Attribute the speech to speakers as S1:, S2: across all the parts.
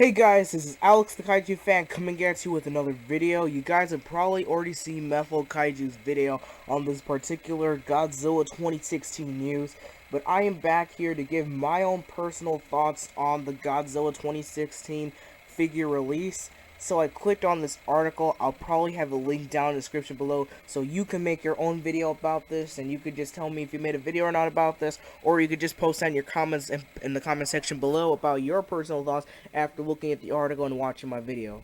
S1: Hey guys, this is Alex the Kaiju fan coming at you with another video. You guys have probably already seen Methlokaiju's video on this particular Godzilla 2016 news, but I am back here to give my own personal thoughts on the Godzilla 2016 figure release. So I clicked on this article. I'll probably have a link down in the description below so you can make your own video about this, and you could just tell me if you made a video or not about this, or you could just post down your comments in the comment section below about your personal thoughts after looking at the article and watching my video.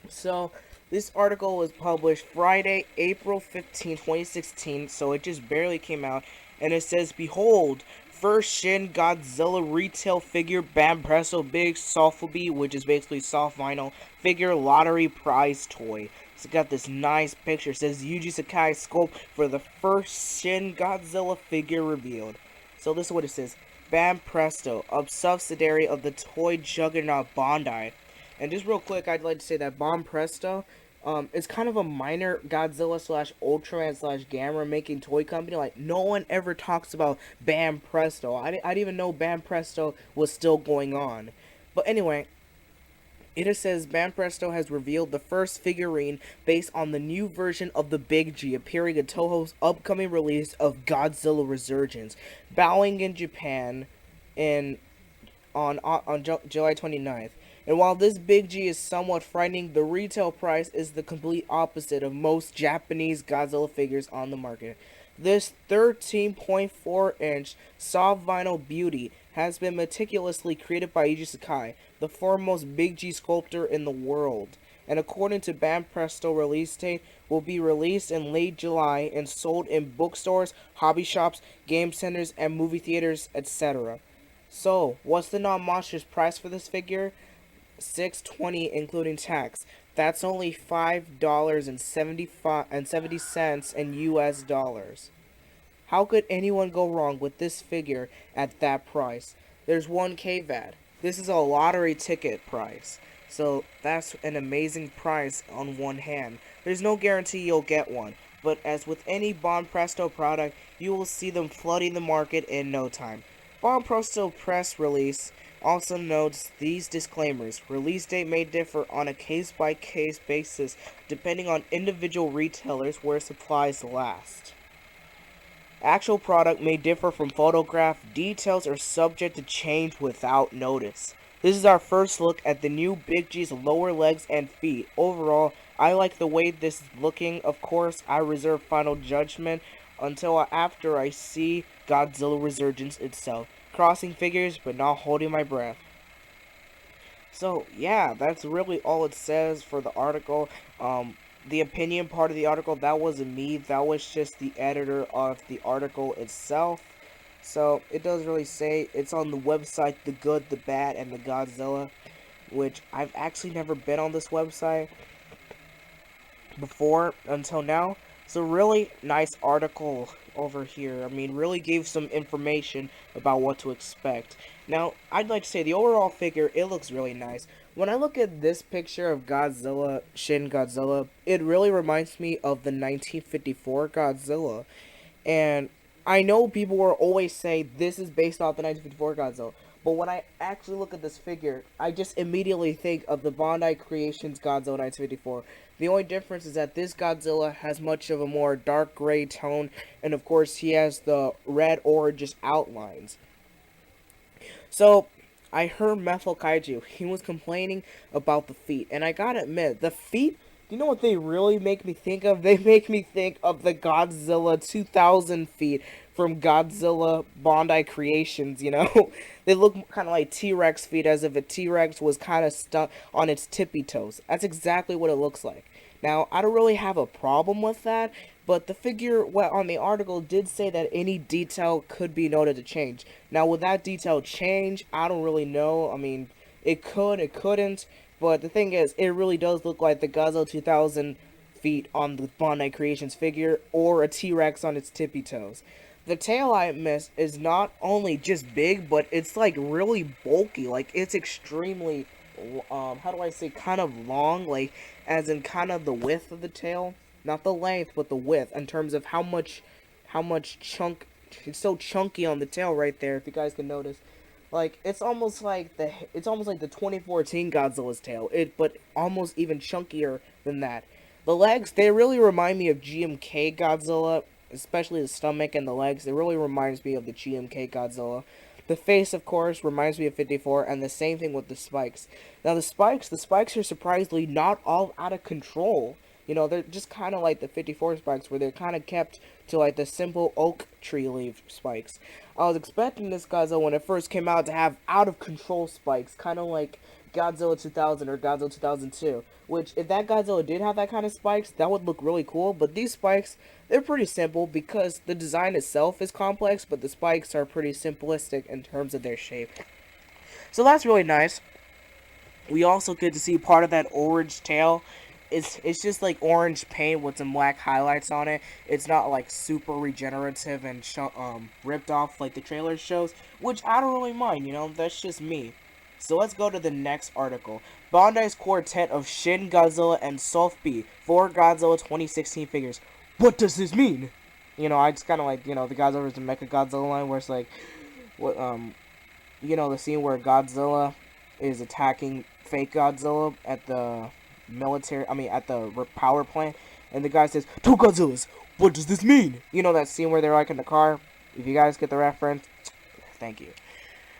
S1: So this article was published Friday, April 15, 2016, so it just barely came out, and it says, "Behold, first Shin Godzilla retail figure Bam Presto Big Softball, which is basically soft vinyl figure lottery prize toy." So it got this nice picture. It says Yuji Sakai sculpt for the first Shin Godzilla figure revealed. So this is what it says: Bam Presto, a subsidiary of the toy juggernaut Bandai. And just real quick, I'd like to say that Bam Presto is kind of a minor Godzilla slash Ultraman slash Gamera making toy company. Like, no one ever talks about Bam Presto. I didn't even know Bam Presto was still going on. But anyway, it says Bam Presto has revealed the first figurine based on the new version of the Big G, appearing in Toho's upcoming release of Godzilla Resurgence, bowing in Japan on July 29th. And while this Big G is somewhat frightening, the retail price is the complete opposite of most Japanese Godzilla figures on the market. This 13.4-inch soft vinyl beauty has been meticulously created by Yuji Sakai, the foremost Big G sculptor in the world, and according to Bam Presto release date, will be released in late July and sold in bookstores, hobby shops, game centers, and movie theaters, etc. So, what's the non-monstrous price for this figure? $6.20 including tax. That's only $5.70 in US dollars. How could anyone go wrong with this figure at that price? There's one caveat. This is a lottery ticket price. So that's an amazing price on one hand. There's no guarantee you'll get one, but as with any Bam Presto product, you will see them flooding the market in no time. Bam Presto press release also notes these disclaimers. Release date may differ on a case-by-case basis depending on individual retailers where supplies last. Actual product may differ from photograph. Details are subject to change without notice. This is our first look at the new Big G's lower legs and feet. Overall, I like the way this is looking. Of course, I reserve final judgment until after I see Godzilla Resurgence itself. Crossing figures, but not holding my breath. So, yeah, that's really all it says for the article. The opinion part of the article, that wasn't me. That was just the editor of the article itself. So, it does really say, it's on the website The Good, The Bad, and The Godzilla, which I've actually never been on this website before until now. So really nice article over here. I mean, really gave some information about what to expect. Now, I'd like to say the overall figure, it looks really nice. When I look at this picture of Godzilla, Shin Godzilla, it really reminds me of the 1954 Godzilla. And I know people will always say this is based off the 1954 Godzilla. But when I actually look at this figure, I just immediately think of the Bandai Creations Godzilla 1954. The only difference is that this Godzilla has much of a more dark gray tone, and of course he has the red orange outlines. So, I heard Methlokaiju, he was complaining about the feet, and I gotta admit, the feet, you know what they really make me think of? They make me think of the Godzilla 2000 feet from Godzilla Bandai Creations, you know? They look kind of like T-Rex feet, as if a T-Rex was kind of stuck on its tippy toes. That's exactly what it looks like. Now, I don't really have a problem with that, but the figure on the article did say that any detail could be noted to change. Now, would that detail change? I don't really know. I mean, it could, it couldn't, but the thing is, it really does look like the Godzilla 2000 feet on the Bandai Creations figure, or a T-Rex on its tippy toes. The tail, I admit, is not only just big, but it's like really bulky. Like, it's extremely, how do I say, kind of long, like, as in kind of the width of the tail. Not the length, but the width, in terms of how much chunk, it's so chunky on the tail right there, if you guys can notice. Like it's almost like the 2014 Godzilla's tail. But almost even chunkier than that. The legs, they really remind me of GMK Godzilla, especially the stomach and the legs. It really reminds me of the GMK Godzilla. The face, of course, reminds me of 54, and the same thing with the spikes. Now the spikes are surprisingly not all out of control. You know, they're just kind of like the 54 spikes, where they're kind of kept to like the simple oak tree leaf spikes. I was expecting this Godzilla when it first came out to have out of control spikes, kind of like Godzilla 2000 or Godzilla 2002. Which, if that Godzilla did have that kind of spikes, that would look really cool. But these spikes, they're pretty simple because the design itself is complex, but the spikes are pretty simplistic in terms of their shape. So that's really nice. We also get to see part of that orange tail. It's just like orange paint with some black highlights on it. It's not like super regenerative and ripped off like the trailer shows, which I don't really mind. You know, that's just me. So let's go to the next article. Bandai's quartet of Shin Godzilla and Sophie 4 Godzilla 2016 figures. What does this mean? You know, I just kind of like, you know, the Godzilla vs. Mecha Godzilla line where it's like, what you know, the scene where Godzilla is attacking fake Godzilla at the at the power plant, and the guy says, "Two Godzillas, what does this mean?" You know that scene where they're like in the car? If you guys get the reference, thank you.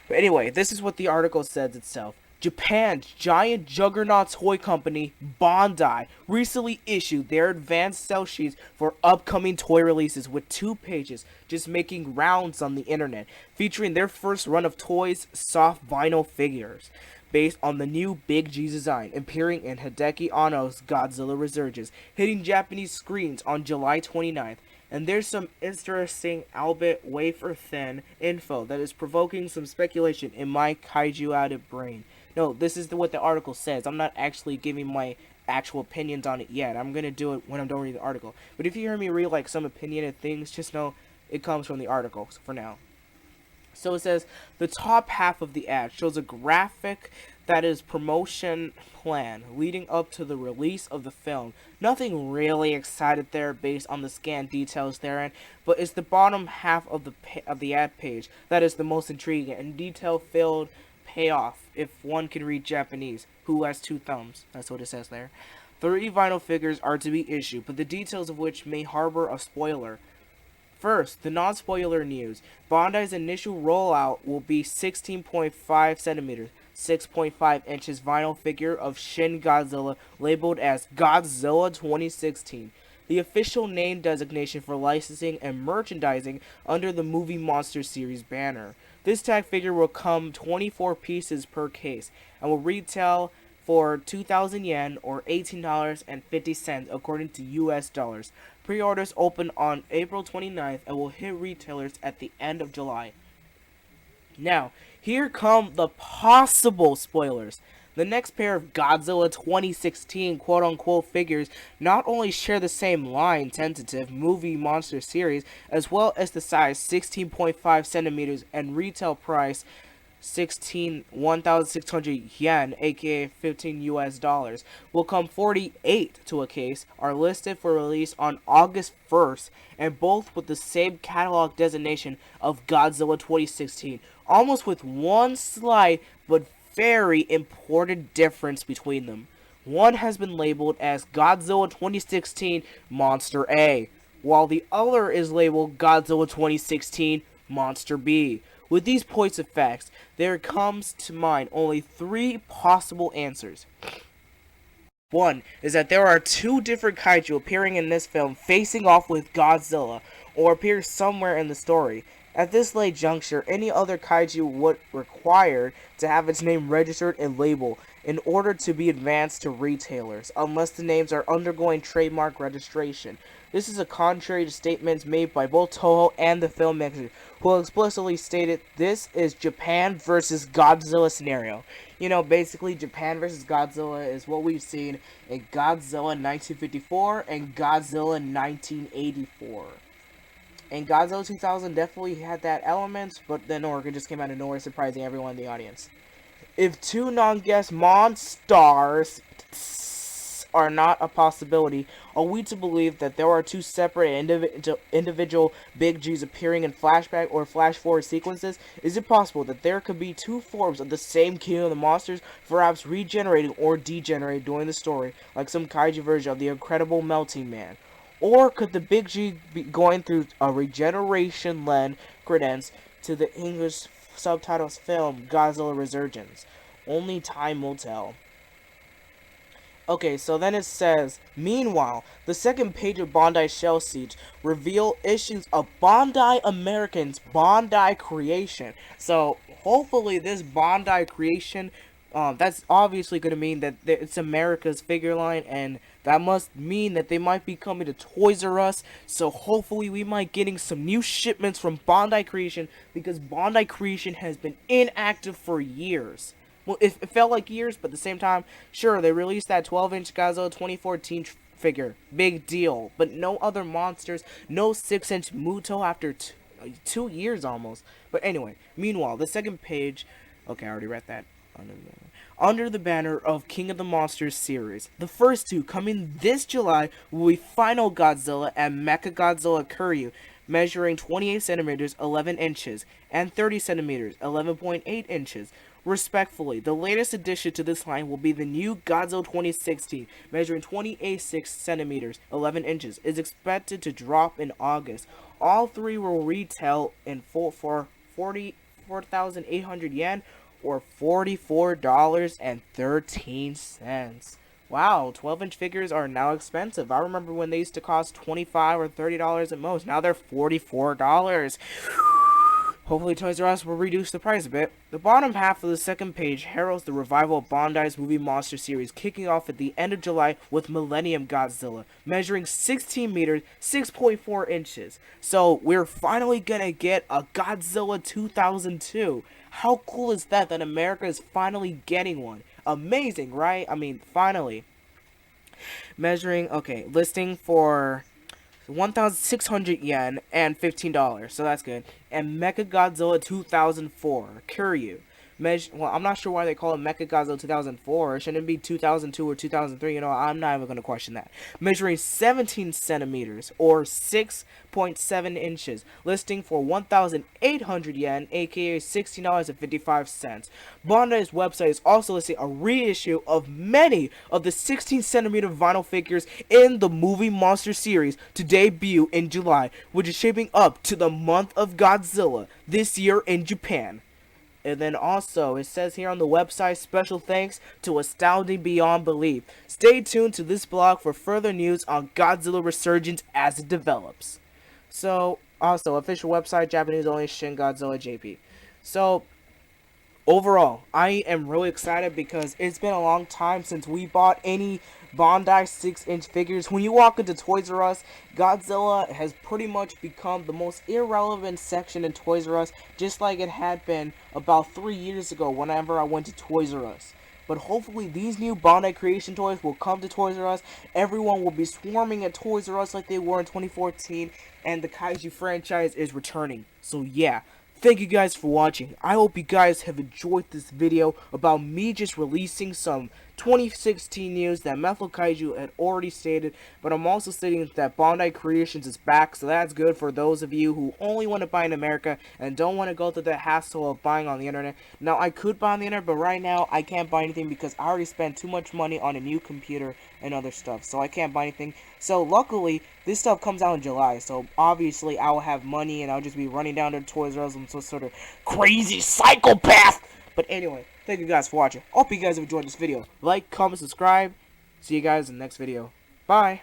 S1: But anyway, this is what the article says itself. Japan's giant juggernaut toy company, Bandai, recently issued their advanced sell sheets for upcoming toy releases with 2 pages just making rounds on the internet, featuring their first run of toys, soft vinyl figures, based on the new Big G design, appearing in Hideki Anno's Godzilla Resurgence, hitting Japanese screens on July 29th. And there's some interesting, albeit wafer-thin, info that is provoking some speculation in my kaiju-added brain. No, this is what the article says. I'm not actually giving my actual opinions on it yet. I'm going to do it when I'm done reading the article. But if you hear me read like some opinionated things, just know it comes from the article for now. So it says, the top half of the ad shows a graphic that is promotion plan leading up to the release of the film. Nothing really excited there based on the scanned details therein, but it's the bottom half of the ad page that is the most intriguing and detail-filled payoff if one can read Japanese. Who has 2 thumbs? That's what it says there. 3 vinyl figures are to be issued, but the details of which may harbor a spoiler. First, the non-spoiler news. Bandai's initial rollout will be 16.5 centimeters, 6.5 inches vinyl figure of Shin Godzilla labeled as Godzilla 2016. The official name designation for licensing and merchandising under the Movie Monster series banner. This tag figure will come 24 pieces per case and will retail for 2,000 yen or $18.50 according to US dollars. Pre-orders open on April 29th and will hit retailers at the end of July. Now, here come the possible spoilers. The next pair of Godzilla 2016 quote-unquote figures not only share the same line tentative movie monster series, as well as the size 16.5 centimeters and retail price 1,600 yen, aka 15 US dollars, will come 48 to a case, are listed for release on August 1st, and both with the same catalog designation of Godzilla 2016, almost with one slight but very important difference between them. One has been labeled as Godzilla 2016 Monster A, while the other is labeled Godzilla 2016 Monster B. With these points of facts, there comes to mind only 3 possible answers. One is that there are 2 different kaiju appearing in this film facing off with Godzilla, or appear somewhere in the story. At this late juncture, any other kaiju would require to have its name registered and labeled in order to be advanced to retailers, unless the names are undergoing trademark registration. This is contrary to statements made by both Toho and the filmmakers, who explicitly stated this is Japan versus Godzilla scenario. You know, basically Japan versus Godzilla is what we've seen in Godzilla 1954 and Godzilla 1984. And Godzilla 2000 definitely had that element, but then Orca just came out of nowhere, surprising everyone in the audience. If 2 non-guest monsters are not a possibility, are we to believe that there are two separate individual Big G's appearing in flashback or flash forward sequences? Is it possible that there could be two forms of the same King of the Monsters, perhaps regenerating or degenerating during the story, like some kaiju version of the Incredible Melting Man? Or could the Big G be going through a regeneration lend credence to the English subtitles film Godzilla Resurgence? Only time will tell. Okay, so then it says, meanwhile, the second page of Bandai Shell Siege reveal issues of Bandai American's Bandai creation. So hopefully this Bandai creation, that's obviously going to mean that it's America's figure line, and that must mean that they might be coming to Toys R Us. So hopefully we might getting some new shipments from Bandai Creation, because Bandai Creation has been inactive for years. Well, it felt like years, but at the same time, sure, they released that 12-inch Godzilla 2014 figure. Big deal. But no other monsters, no 6-inch Muto after 2 years almost. But anyway, meanwhile, the second page... Okay, I already read that. Under the banner of King of the Monsters series. The first two, coming this July, will be Final Godzilla and Mechagodzilla Kiryu, measuring 28 centimeters, 11 inches, and 30 centimeters, 11.8 inches. Respectfully, the latest addition to this line will be the new Godzilla 2016, measuring 28 centimeters, 11 inches, is expected to drop in August. All three will retail in full for 44,800 yen, or $44.13. Wow, 12-inch figures are now expensive. I remember when they used to cost $25 or $30 at most. Now they're $44. Hopefully Toys R Us will reduce the price a bit. The bottom half of the second page heralds the revival of Bandai's movie monster series, kicking off at the end of July with Millennium Godzilla, measuring 16 meters, 6.4 inches. So we're finally gonna get a Godzilla 2002. How cool is that America is finally getting one? Amazing, right? I mean, finally. Measuring, okay, listing for 1,600 yen and $15, so that's good. And Mechagodzilla 2004, Kiryu. Well, I'm not sure why they call it Mechagodzilla 2004. Shouldn't it be 2002 or 2003? You know, I'm not even going to question that. Measuring 17 centimeters, or 6.7 inches. Listing for 1,800 yen, aka $16.55. Bandai's website is also listing a reissue of many of the 16 centimeter vinyl figures in the movie monster series to debut in July, which is shaping up to the month of Godzilla this year in Japan. And then also, it says here on the website, special thanks to Astounding Beyond Belief. Stay tuned to this blog for further news on Godzilla Resurgence as it develops. So, also, official website, Japanese only, Shin Godzilla JP. So, overall, I am really excited because it's been a long time since we bought any Bandai 6-inch figures. When you walk into Toys R Us, Godzilla has pretty much become the most irrelevant section in Toys R Us, just like it had been about 3 years ago whenever I went to Toys R Us. But hopefully these new Bandai creation toys will come to Toys R Us. Everyone will be swarming at Toys R Us like they were in 2014, and the Kaiju franchise is returning. So yeah. Thank you guys for watching. I hope you guys have enjoyed this video about me just releasing some 2016 news that Methlokaiju had already stated, but I'm also stating that Bandai Creations is back, so that's good for those of you who only want to buy in America and don't want to go through the hassle of buying on the internet. Now, I could buy on the internet, but right now I can't buy anything because I already spent too much money on a new computer and other stuff, so I can't buy anything. So luckily, this stuff comes out in July, so obviously I will have money and I'll just be running down to Toys R Us. I'm some sort of crazy psychopath. But anyway, thank you guys for watching. Hope you guys have enjoyed this video. Like, comment, subscribe. See you guys in the next video. Bye.